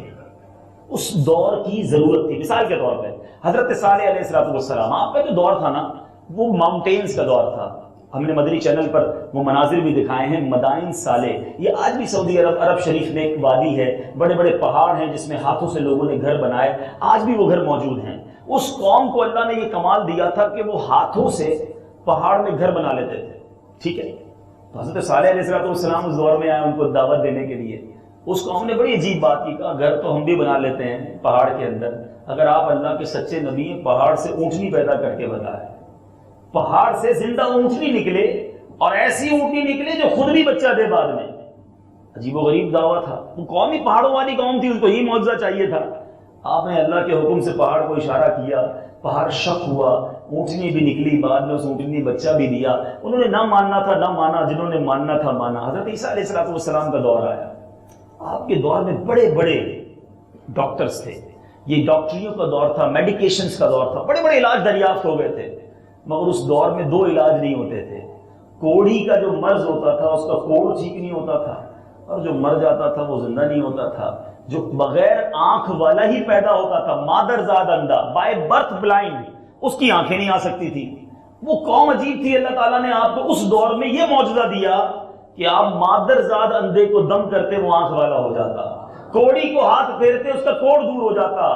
اس دور کی ضرورت تھی۔ مثال کے طور پہ حضرت صالح علیہ السلام، آپ کا جو دور تھا نا وہ ماؤنٹینز کا دور تھا۔ ہم نے مدنی چینل پر وہ مناظر بھی دکھائے ہیں، مدائن صالح۔ یہ آج بھی سعودی عرب شریف میں ایک وادی ہے، بڑے بڑے پہاڑ ہیں جس میں ہاتھوں سے لوگوں نے گھر بنائے، آج بھی وہ گھر موجود ہیں۔ اس قوم کو اللہ نے یہ کمال دیا تھا کہ وہ ہاتھوں سے پہاڑ میں گھر بنا لیتے تھے، ٹھیک ہے۔ تو حضرت صالح علیہ السلام اس دور میں آئے ان کو دعوت دینے کے لیے۔ اس قوم نے بڑی عجیب بات کی، کہا گھر تو ہم بھی بنا لیتے ہیں پہاڑ کے اندر، اگر آپ اللہ کے سچے نبی ہیں پہاڑ سے اونٹنی پیدا کر کے بتائیں۔ پہاڑ سے زندہ اونٹنی نکلے، اور ایسی اونٹنی نکلے جو خود بھی بچہ دے بعد میں۔ عجیب و غریب دعویٰ تھا، وہ قوم ہی پہاڑوں والی قوم تھی، ان کو یہ معجزہ چاہیے تھا۔ آپ نے اللہ کے حکم سے پہاڑ کو اشارہ کیا، پہاڑ شک ہوا، اونٹنی بھی نکلی، بعد میں اس اونٹنی نے بچہ بھی دیا۔ انہوں نے نہ ماننا تھا نہ مانا، جنہوں نے ماننا تھا مانا۔ حضرت عیسیٰ علیہ السلام کا دور آیا، آپ کے دور میں بڑے بڑے ڈاکٹرز تھے، یہ ڈاکٹریوں کا دور تھا، میڈیکیشنز کا دور تھا، بڑے بڑے علاج دریافت ہو گئے تھے، مگر اس دور میں دو علاج نہیں ہوتے تھے۔ کوڑھی کا جو مرض ہوتا تھا اس کا کوڑ ٹھیک نہیں ہوتا تھا، اور جو مر جاتا تھا وہ زندہ نہیں ہوتا تھا۔ جو بغیر آنکھ والا ہی پیدا ہوتا تھا، مادر زاد اندھا، بائی برتھ بلائنڈ، اس کی آنکھیں نہیں آ سکتی تھی۔ وہ قوم عجیب تھی، اللہ تعالیٰ نے آپ کو اس دور میں یہ معجزہ دیا کہ آپ مادر زاد اندھے کو دم کرتے وہ آنکھ والا ہو جاتا، کوڑی کو ہاتھ پھیرتے اس کا کوڑ دور ہو جاتا،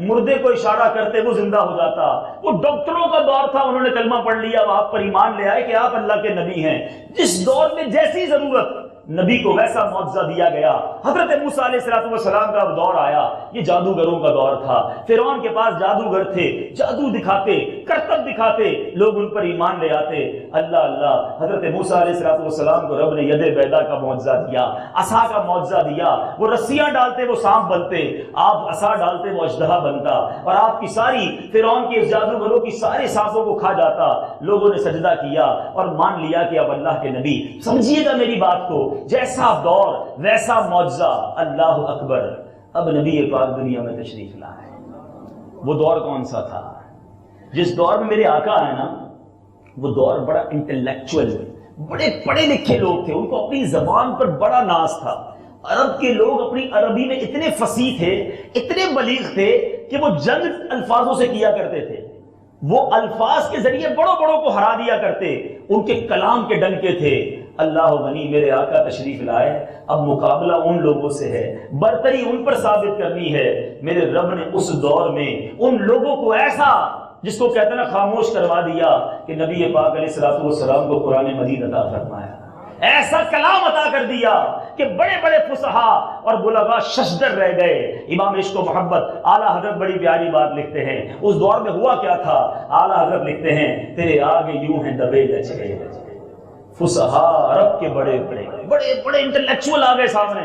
مردے کو اشارہ کرتے وہ زندہ ہو جاتا۔ وہ ڈاکٹروں کا دور تھا، انہوں نے کلمہ پڑھ لیا، وہ آپ پر ایمان لے آئے کہ آپ اللہ کے نبی ہیں۔ جس دور میں جیسی ضرورت نبی کو ویسا معجزہ دیا گیا۔ حضرت موسیٰ علیہ السلام کا دور آیا، یہ جادوگروں کا دور تھا۔ فرعون کے پاس جادوگر تھے، جادو دکھاتے، کرتب دکھاتے، لوگ ان پر ایمان لے آتے۔ اللہ اللہ، حضرت موسیٰ علیہ السلام کو رب نے ید بیضا کا معجزہ دیا، عصا کا معجزہ دیا۔ وہ رسیاں ڈالتے وہ سانپ بنتے، آپ عصا ڈالتے وہ اژدہا بنتا، اور آپ کی ساری فرعون کے جادوگروں کی سارے سانپوں کو کھا جاتا۔ لوگوں نے سجدہ کیا اور مان لیا کہ اب اللہ کے نبی۔ سمجھیے گا میری بات کو، جیسا دور ویسا معجزہ، اللہ اکبر۔ اب نبی پاک دنیا میں تشریف لائے۔ وہ دور کون سا تھا؟ جس دور میں میرے آقا آئے نا، وہ دور بڑا انٹلیکچوئل، بڑے پڑھے لکھے لوگ تھے، ان کو اپنی زبان پر بڑا ناز تھا۔ عرب کے لوگ اپنی عربی میں اتنے فصیح تھے، اتنے بلیغ تھے کہ وہ جنگ الفاظوں سے کیا کرتے تھے، وہ الفاظ کے ذریعے بڑوں بڑوں کو ہرا دیا کرتے، ان کے کلام کے ڈنکے تھے۔ اللہ غنی، میرے آقا تشریف لائے، اب مقابلہ ان لوگوں سے ہے، برتری ان پر ثابت کرنی ہے۔ میرے رب نے اس دور میں ان لوگوں کو ایسا، جس کو کہتے ہیں نا خاموش کروا دیا، کہ نبی پاک علیہ السلام کو قرآن مجید عطا فرمایا۔ ایسا کلام عطا کر دیا کہ بڑے بڑے فصحا اور بلغا ششدر رہ گئے۔ امام عشق و محبت اعلیٰ حضرت بڑی پیاری بات لکھتے ہیں، اس دور میں ہوا کیا تھا؟ اعلیٰ حضرت لکھتے ہیں تیرے آگے یوں ہیں دبے لچے، فصحا عرب کے بڑے بڑے انٹلیکچوئل آ گئے سامنے،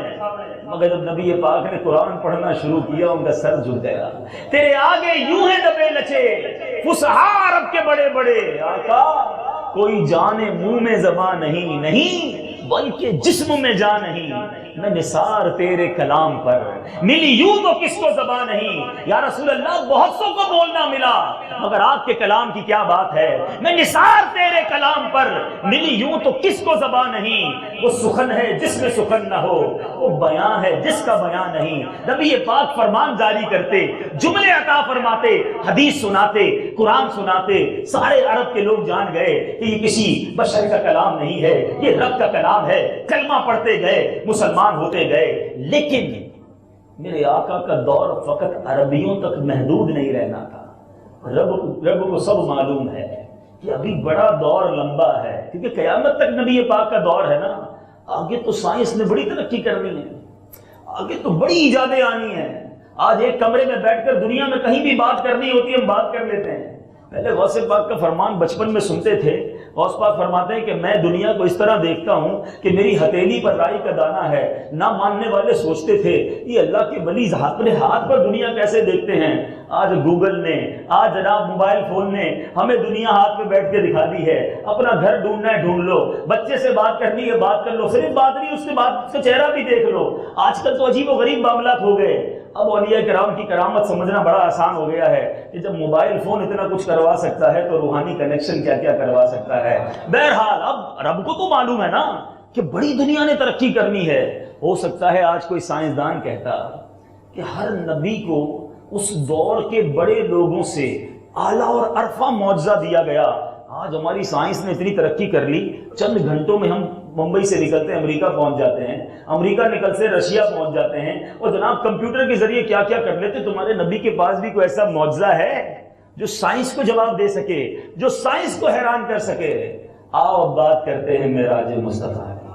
مگر جب نبی پاک نے قرآن پڑھنا شروع کیا ان کا سر جھک گیا۔ تیرے آگے یوں ہیں دبے لچے، فصحا عرب کے بڑے بڑے، آقا کوئی جانے منہ میں زبان نہیں بلکہ جسم میں جان نہیں، میں نثار تیرے کلام پر، ملی یوں تو کس کو زبان نہیں۔ یا رسول اللہ بہت سو کو بولنا ملا مگر آپ کے کلام کی کیا بات ہے، میں نثار تیرے کلام پر، ملی یوں تو کس کو زبان نہیں۔ وہ سخن ہے جس میں سخن نہ ہو، وہ بیان ہے جس کا بیان نہیں۔ نبی پاک فرمان جاری کرتے، جملے عطا فرماتے، حدیث سناتے، قرآن سناتے، سارے عرب کے لوگ جان گئے کہ یہ کسی بشر کا کلام نہیں ہے، یہ رب کا کلام ہے۔ کلمہ پڑھتے گئے، مسلمان ہوتے گئے، لیکن میرے آقا کا دور فقط عربیوں تک محدود نہیں رہنا تھا۔ رب کو سب معلوم ہے کہ ابھی بڑا دور لمبا ہے، کیونکہ قیامت تک نبی پاک کا دور ہے نا۔ آگے تو سائنس نے بڑی ترقی کرنی ہے، آگے تو بڑی ایجادیں آنی ہیں۔ آج ایک کمرے میں بیٹھ کر دنیا میں کہیں بھی بات کرنی ہوتی ہے ہم بات کر لیتے ہیں۔ پہلے غوث پاک کا فرمان بچپن میں سنتے تھے، غوث پاک فرماتے ہیں کہ میں دنیا کو اس طرح دیکھتا ہوں کہ میری ہتھیلی پر رائی کا دانہ ہے۔ نہ ماننے والے سوچتے تھے یہ اللہ کے ولی اپنے ہاتھ پر دنیا کیسے دیکھتے ہیں۔ آج گوگل نے، آج جناب موبائل فون نے ہمیں دنیا ہاتھ میں بیٹھ کے دکھا دی ہے۔ اپنا گھر ڈھونڈنا ہے ڈھونڈ لو، بچے سے بات کرنی ہے بات کر لو، صرف بات نہیں اس کے بعد اس کا چہرہ بھی دیکھ لو۔ آج کل تو عجیب و غریب معاملات ہو گئے۔ اب اولیاء کرام کی کرامت سمجھنا بڑا آسان ہو گیا ہے کہ جب موبائل فون اتنا کچھ کروا سکتا ہے تو روحانی کنیکشن کیا کیا کروا سکتا ہے۔ بہرحال اب رب کو تو معلوم ہے نا کہ بڑی دنیا نے ترقی کرنی ہے۔ ہو سکتا ہے آج کوئی سائنسدان کہتا کہ ہر نبی کو اس دور کے بڑے لوگوں سے اعلیٰ اور عرفہ معجزہ دیا گیا۔ آج ہماری سائنس نے اتنی ترقی کر لی، چند گھنٹوں میں ہم ممبئی سے نکلتے ہیں امریکہ پہنچ جاتے ہیں، امریکہ نکل سے رشیا پہنچ جاتے ہیں، اور جناب کمپیوٹر کے ذریعے کیا کیا کر لیتے۔ تمہارے نبی کے پاس بھی کوئی ایسا معجزہ ہے جو سائنس کو جواب دے سکے، جو سائنس کو حیران کر سکے؟ آؤ اب بات کرتے ہیں معراج مصطفیٰ کی۔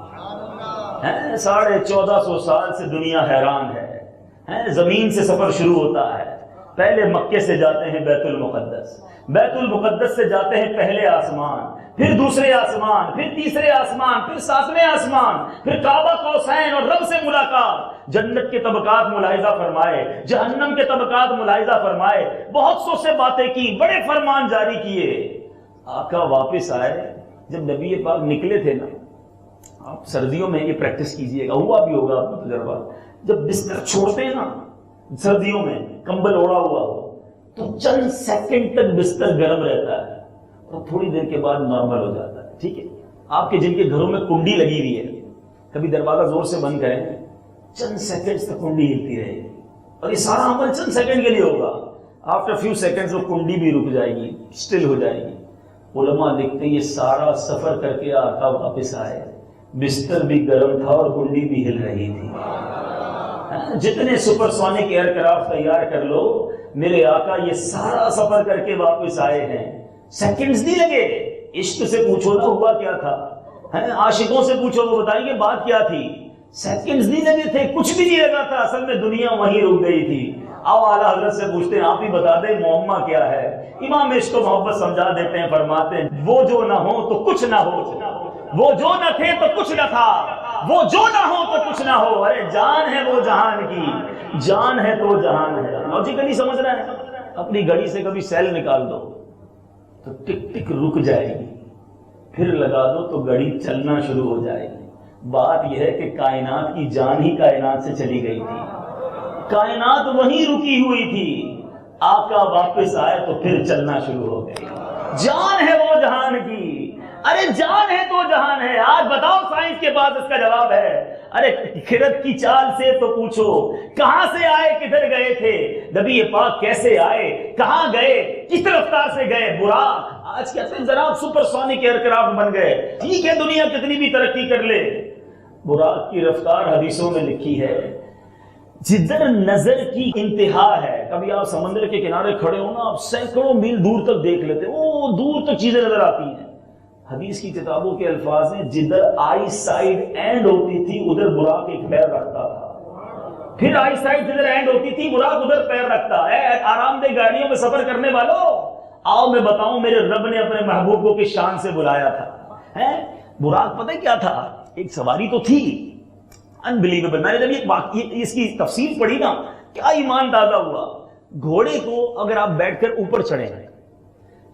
1450 سال سے دنیا حیران ہے، زمین سے سفر شروع ہوتا ہے۔ پہلے مکے سے جاتے ہیں بیت المقدس، بیت المقدس سے جاتے ہیں پہلے آسمان، پھر دوسرے آسمان، پھر تیسرے آسمان، پھر ساتویں آسمان، پھر کعبہ قوسین اور رب سے ملاقات۔ جنت کے طبقات ملاحظہ فرمائے، جہنم کے طبقات ملاحظہ فرمائے، بہت سو سے باتیں کی، بڑے فرمان جاری کیے۔ آقا واپس آئے۔ جب نبی پاک نکلے تھے نا، آپ سردیوں میں یہ پریکٹس کیجئے گا، ہوا بھی ہوگا آپ کو تجربہ، جب بستر چھوڑتے ہیں نا سردیوں میں، کمبل اوڑا ہوا ہو تو چند سیکنڈ تک بستر گرم رہتا ہے اور تھوڑی دیر کے بعد نارمل ہو جاتا ہے۔ ٹھیک ہے، آپ کے جن کے گھروں میں کنڈی لگی ہوئی ہے، کبھی دروازہ زور سے بند کریں، چند سیکنڈز تک کنڈی ہلتی رہے گی، اور یہ سارا عمل چند سیکنڈ کے لیے ہوگا۔ آفٹر فیو سیکنڈز وہ کنڈی بھی رک جائے گی، سٹل ہو جائے گی۔ علماء لکھتے ہیں یہ سارا سفر کر کے آقا واپس آئے، بستر بھی گرم تھا اور کنڈی بھی ہل رہی تھی۔ جتنے سپر سونک ایئر کرافٹ تیار کر لو، میرے آقا یہ سارا سفر کر کے واپس آئے ہیں، سیکنڈز نہیں لگے۔ عشق سے پوچھو نا ہوا کیا تھا، عاشقوں سے پوچھو وہ بتائیں گے بات کیا تھی، سیکنڈز نہیں لگے تھے، کچھ بھی نہیں لگا تھا، اصل میں دنیا وہیں رک گئی تھی۔ آؤ اعلیٰ حضرت سے پوچھتے ہیں آپ ہی بتا دیں معمہ کیا ہے۔ امام عشق و محبت سمجھا دیتے ہیں، فرماتے ہیں وہ جو نہ ہو تو کچھ نہ ہو، وہ جو نہ تھے تو کچھ نہ تھا، وہ جو نہ ہو تو کچھ نہ ہو۔ ارے جان ہے وہ جہان کی، جان ہے تو جہان ہے۔ لاجیکلی سمجھ رہے ہیں؟ اپنی گھڑی سے کبھی سیل نکال دو تو ٹک ٹک رک جائے گی، پھر لگا دو تو گھڑی چلنا شروع ہو جائے گی۔ بات یہ ہے کہ کائنات کی جان ہی کائنات سے چلی گئی تھی، کائنات وہیں رکی ہوئی تھی، آقا واپس آئے تو پھر چلنا شروع ہو گئی۔ جان ہے وہ جہان کی، ارے جان ہے تو جہان ہے۔ آج بتاؤ سائنس کے پاس اس کا جواب ہے۔ ارے خرد کی چال سے تو پوچھو کہاں سے آئے کدھر گئے تھے، نبی پاک کیسے آئے کہاں گئے کس رفتار سے گئے۔ براق آج کہتے ہیں جناب سپر سونک ایئر کرافٹ بن گئے، ٹھیک ہے دنیا کتنی بھی ترقی کر لے، براق کی رفتار حدیثوں میں لکھی ہے جدھر نظر کی انتہا ہے۔ کبھی آپ سمندر کے کنارے کھڑے ہو نا، آپ سینکڑوں میل دور تک دیکھ لیتے، وہ دور تک چیزیں نظر آتی ہیں، حدیث کی کتابوں کے الفاظ ہیں جدھر آئی سائڈ اینڈ ہوتی تھی ادھر براق ایک پیر رکھتا تھا، پھر آئی سائڈ جدھر اینڈ ہوتی تھی براق ادھر پیر رکھتا ہے۔ آرام دہ گاڑیوں میں سفر کرنے والوں، آؤ میں بتاؤں میرے رب نے اپنے محبوب کو کس شان سے بلایا تھا۔ براق پتہ کیا تھا؟ ایک سواری تو تھی، انبلیویبل۔ میں نے جب اس کی تفصیل پڑھی نا، کیا ایمان تازہ ہوا۔ گھوڑے کو اگر آپ بیٹھ کر اوپر چڑھیں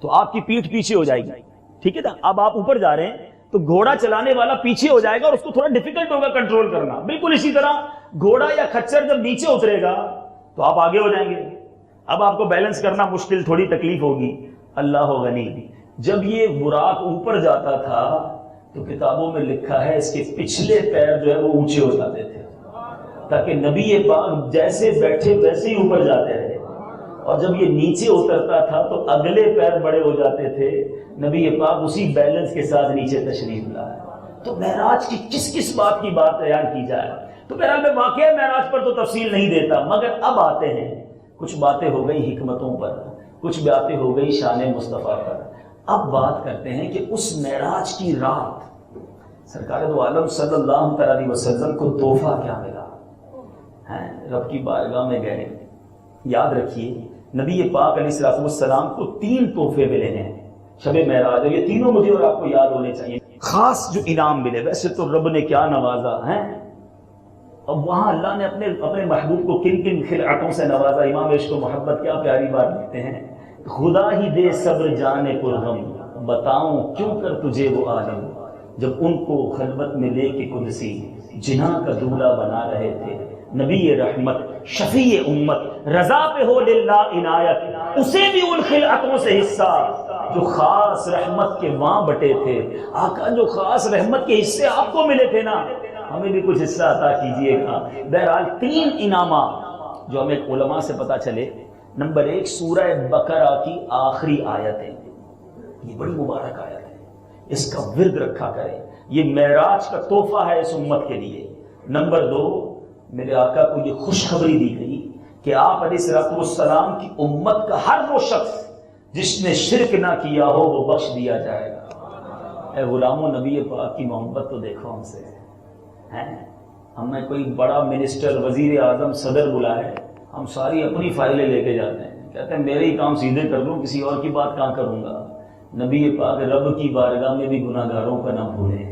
تو آپ کی پیٹھ پیچھے ہو جائے گی، ٹھیک ہے نا؟ اب آپ اوپر جا رہے ہیں تو گھوڑا چلانے والا پیچھے ہو جائے گا اور اس کو تھوڑا ڈیفیکلٹ ہوگا کنٹرول کرنا۔ بالکل اسی طرح گھوڑا یا کھچر جب نیچے اترے گا تو آپ آگے ہو جائیں گے، اب آپ کو بیلنس کرنا مشکل، تھوڑی تکلیف ہوگی۔ اللہ غنی، جب یہ براق اوپر جاتا تھا تو کتابوں میں لکھا ہے اس کے پچھلے پیر جو ہے وہ اونچے ہو جاتے تھے تاکہ نبی پاک جیسے بیٹھے ویسے ہی اوپر جاتے رہے، اور جب یہ نیچے اترتا تھا تو اگلے پیر بڑے ہو جاتے تھے، نبی پاک اسی بیلنس کے ساتھ نیچے تشریف لائے۔ تو معراج کی کس کس بات کی بات بیان کی جائے؟ تو بہرحال میں واقعہ معراج پر تو تفصیل نہیں دیتا، مگر اب آتے ہیں کچھ باتیں ہو گئی حکمتوں پر، کچھ باتیں ہو گئی شان مصطفیٰ پر۔ اب بات کرتے ہیں کہ اس معراج کی رات سرکار دو عالم صلی اللہ علیہ وسلم کو تحفہ کیا ملا؟ رب کی بارگاہ میں گئے، یاد رکھیے نبی پاک علیہ السلام کو 3 تحفے ملے ہیں شب معراج، یہ تینوں مجھے اور آپ کو یاد ہونے چاہیے۔ خاص جو انعام ملے، ویسے تو رب نے کیا نوازا ہے، اب وہاں اللہ نے اپنے محبوب کو کن کن خلعتوں سے نوازا۔ امام عشق و محبت کیا پیاری بات لکھتے ہیں، خدا ہی دے صبر جانے پرغم، بتاؤں کیوں کر تجھے وہ عالم، جب ان کو خلوت میں لے کے قدسی جناح کا دولہا بنا رہے تھے، نبی رحمت شفیع امت رضا پہ ہو للہ عنایت، اسے بھی ان خلعتوں سے حصہ جو خاص رحمت کے وہاں بٹے تھے۔ آقا جو خاص رحمت کے حصے آپ کو ملے تھے نا، ہمیں بھی کچھ حصہ عطا کیجئے گا۔ بہرحال 3 انعامات جو ہمیں علماء سے پتا چلے۔ نمبر 1 سورہ بقرہ کی آخری آیتیں، یہ بڑی مبارک آیت ہے، اس کا ورد رکھا کریں، یہ معراج کا تحفہ ہے اس امت کے لیے۔ نمبر 2 میرے آقا کو یہ خوشخبری دی گئی کہ آپ علیہ السلام کی امت کا ہر وہ شخص جس نے شرک نہ کیا ہو وہ بخش دیا جائے گا۔ اے غلاموں، نبی پاک کی محبت تو دیکھو ہم سے ہے۔ ہمیں کوئی بڑا منسٹر، وزیر اعظم، صدر بلائے، ہم ساری اپنی فائلیں لے کے جاتے ہیں، کہتے ہیں میرے ہی کام سیدھے کر دوں، کسی اور کی بات کہاں کروں گا۔ نبی پاک رب کی بارگاہ میں بھی گناہگاروں کا نہ بھولے،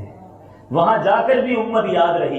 وہاں جا کر بھی امت یاد رہی۔